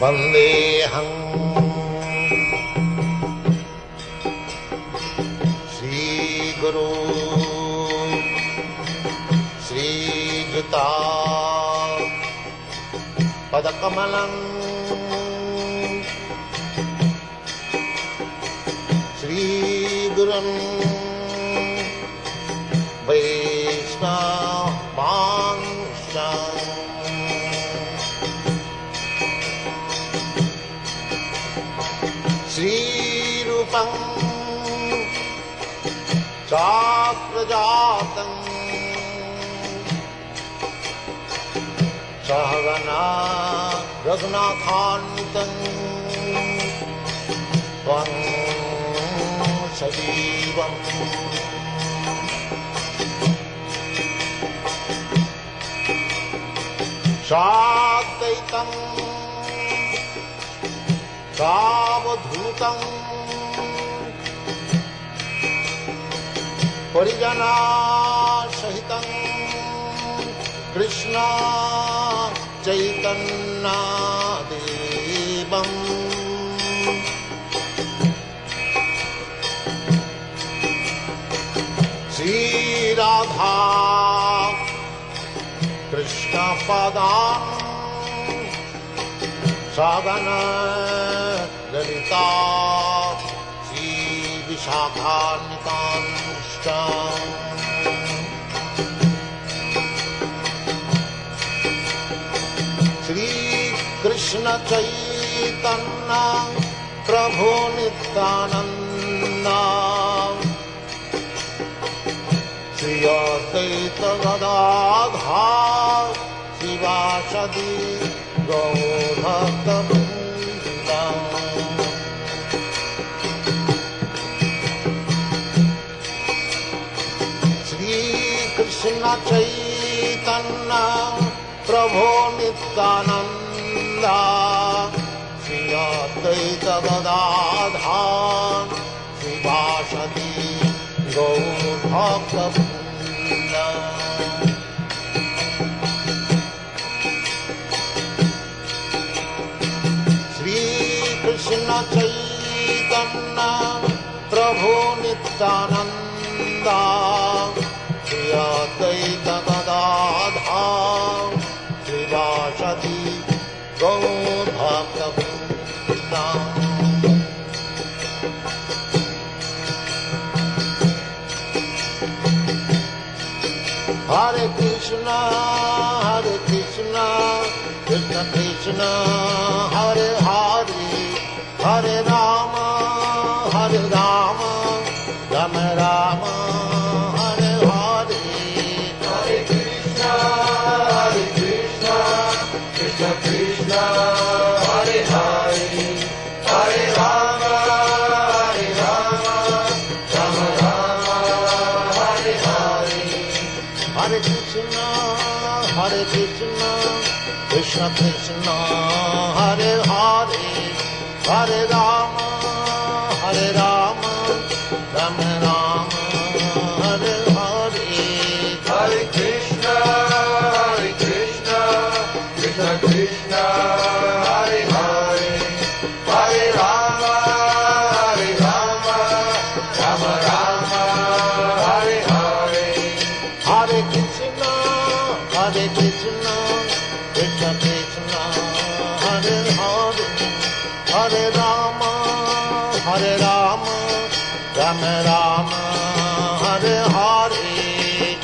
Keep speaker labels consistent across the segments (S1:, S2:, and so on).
S1: वन्देऽहं श्रीगुरु श्रीयुता पदकमलं श्रीगुरुं वैष्णवांश्च श्रीरूपं चाप्रजातं सहगना रघुनाथान्वितं त्वं सजीवम् साद्वैतं सावधूतं परिजनासहितं कृष्ण चैतन्यदेवम् श्रीराधा कृष्णपदान् सगना ललिता श्रीविशाखान्वितांश्च श्रीकृष्ण चैतन्य प्रभु नित्यानन्द श्री अद्वैत गदाधर शिवासदि गौरभक्तवृन्द श्रीकृष्ण चैतन्य प्रभु नित्यानन्द श्री अद्वैत गदाधर शिवासदि गौरभक्तवृन्द श्रीकृष्ण चैतन्य प्रभु Nityanand Shri Advaita Gadadhar श्रीवासदि गौरभक्तवृन्द Hare Krishna, Krishna Krishna, Hare Hare, Hare Rama, Rama Rama, Hare Hare.
S2: Hare Krishna, Krishna Krishna, Hare Hare, Hare Rama, Rama Rama, Hare Hare.
S1: Hare Krishna, Krishna Krishna, Hare Hare, Hare Rama, Rama Rama, Hare Hare.
S2: Hare Krishna, Krishna Krishna, Hare Hare, Hare Rama, Rama Rama, Hare Hare.
S1: Hare Krishna, Krishna Krishna, Hare Hare, Hare Rama, Rama Rama, Hare Hare.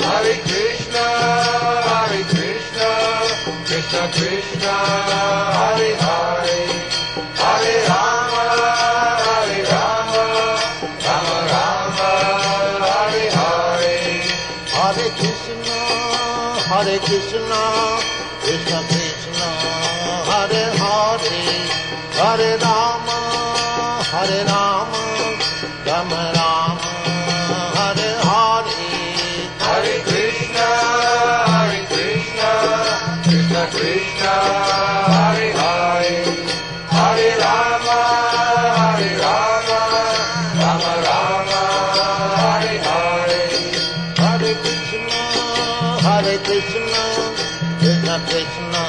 S2: Hare Krishna, Krishna Krishna, Hare Hare, Hare Rama, Rama Rama, Hare Hare.
S1: Hare Krishna, Krishna Krishna, Hare Hare, Hare Rama, Rama Rama, Hare Hare.
S2: Hare Krishna, Krishna Krishna, Hare Hare, Hare Rama, Rama Rama, Hare Hare.
S1: Hare Krishna, Krishna Krishna,